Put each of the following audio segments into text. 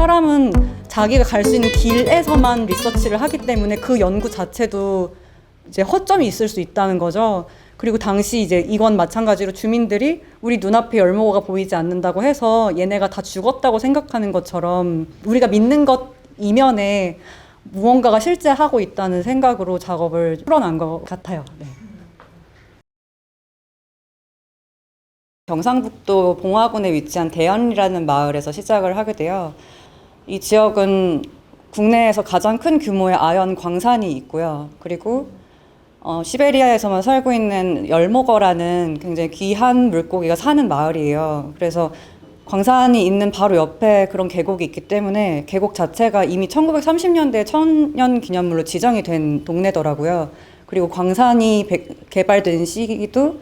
사람은 자기가 갈 수 있는 길에서만 리서치를 하기 때문에 그 연구 자체도 이제 허점이 있을 수 있다는 거죠. 그리고 당시 이제 이건 마찬가지로 주민들이 우리 눈앞에 열목어가 보이지 않는다고 해서 얘네가 다 죽었다고 생각하는 것처럼 우리가 믿는 것 이면에 무언가가 실제 하고 있다는 생각으로 작업을 풀어난 것 같아요. 네. 경상북도 봉화군에 위치한 대연이라는 마을에서 시작을 하게 돼요. 이 지역은 국내에서 가장 큰 규모의 아연 광산이 있고요. 그리고 시베리아에서만 살고 있는 열목어라는 굉장히 귀한 물고기가 사는 마을이에요. 그래서 광산이 있는 바로 옆에 그런 계곡이 있기 때문에 계곡 자체가 이미 1930년대 천년기념물로 지정이 된 동네더라고요. 그리고 광산이 개발된 시기도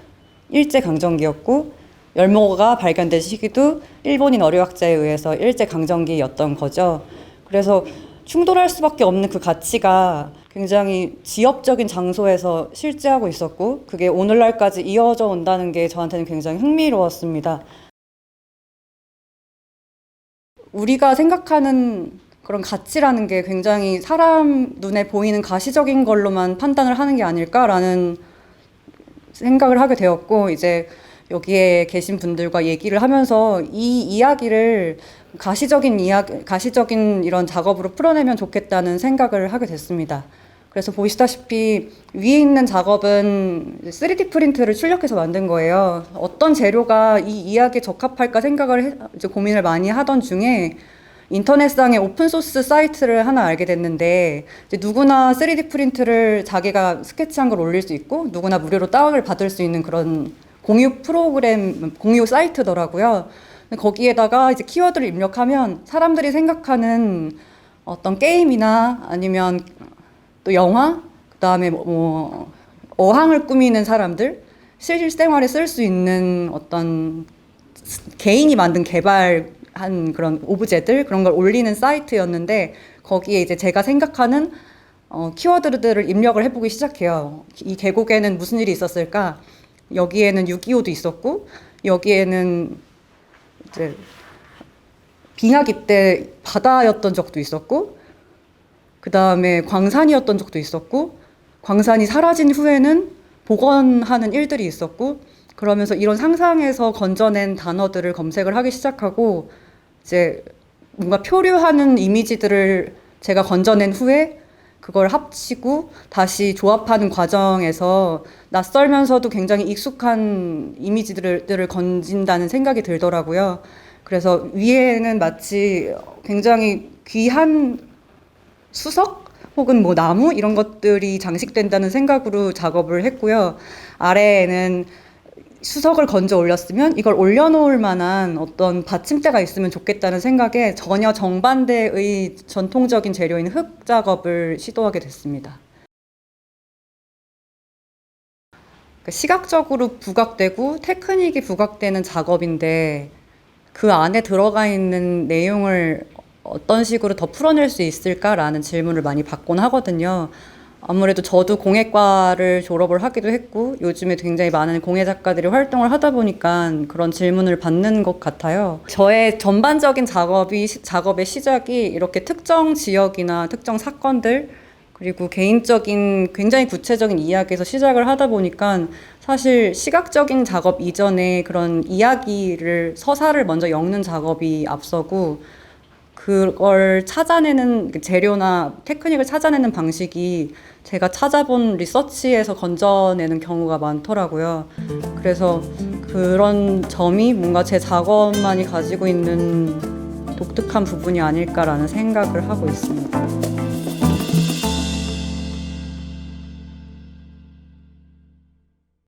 일제강점기였고 열목어가 발견된 시기도 일본인 어류학자에 의해서 일제강점기였던 거죠. 그래서 충돌할 수밖에 없는 그 가치가 굉장히 지역적인 장소에서 실제하고 있었고 그게 오늘날까지 이어져 온다는 게 저한테는 굉장히 흥미로웠습니다. 우리가 생각하는 그런 가치라는 게 굉장히 사람 눈에 보이는 가시적인 걸로만 판단을 하는 게 아닐까라는 생각을 하게 되었고 이제 여기에 계신 분들과 얘기를 하면서 이 이야기를 가시적인 이런 작업으로 풀어내면 좋겠다는 생각을 하게 됐습니다. 그래서 보시다시피 위에 있는 작업은 3D 프린트를 출력해서 만든 거예요. 어떤 재료가 이 이야기에 적합할까 생각을 이제 고민을 많이 하던 중에 인터넷상의 오픈소스 사이트를 하나 알게 됐는데 이제 누구나 3D 프린트를 자기가 스케치한 걸 올릴 수 있고 누구나 무료로 다운을 받을 수 있는 그런 공유 사이트더라고요. 거기에다가 이제 키워드를 입력하면 사람들이 생각하는 어떤 게임이나 아니면 또 영화, 그다음에 뭐 어항을 꾸미는 사람들, 실생활에 쓸 수 있는 어떤 개인이 만든 개발한 그런 오브제들 그런 걸 올리는 사이트였는데 거기에 이제 제가 생각하는 키워드들을 입력을 해보기 시작해요. 이 계곡에는 무슨 일이 있었을까? 여기에는 6.25도 있었고 여기에는 이제 빙하기 때 바다였던 적도 있었고 그 다음에 광산이었던 적도 있었고 광산이 사라진 후에는 복원하는 일들이 있었고 그러면서 이런 상상에서 건져낸 단어들을 검색을 하기 시작하고 이제 뭔가 표류하는 이미지들을 제가 건져낸 후에 그걸 합치고 다시 조합하는 과정에서 낯설면서도 굉장히 익숙한 이미지들을 건진다는 생각이 들더라고요. 그래서 위에는 마치 굉장히 귀한 수석 혹은 뭐 나무 이런 것들이 장식된다는 생각으로 작업을 했고요. 아래에는 수석을 건져 올렸으면 이걸 올려놓을 만한 어떤 받침대가 있으면 좋겠다는 생각에 전혀 정반대의 전통적인 재료인 흙 작업을 시도하게 됐습니다. 시각적으로 부각되고 테크닉이 부각되는 작업인데 그 안에 들어가 있는 내용을 어떤 식으로 더 풀어낼 수 있을까라는 질문을 많이 받곤 하거든요. 아무래도 저도 공예과를 졸업을 하기도 했고 요즘에 굉장히 많은 공예 작가들이 활동을 하다 보니까 그런 질문을 받는 것 같아요. 저의 전반적인 작업의 시작이 이렇게 특정 지역이나 특정 사건들 그리고 개인적인 굉장히 구체적인 이야기에서 시작을 하다 보니까 사실 시각적인 작업 이전에 그런 이야기를 서사를 먼저 엮는 작업이 앞서고 그걸 찾아내는 재료나 테크닉을 찾아내는 방식이 제가 찾아본 리서치에서 건져내는 경우가 많더라고요. 그래서 그런 점이 뭔가 제 작업만이 가지고 있는 독특한 부분이 아닐까라는 생각을 하고 있습니다.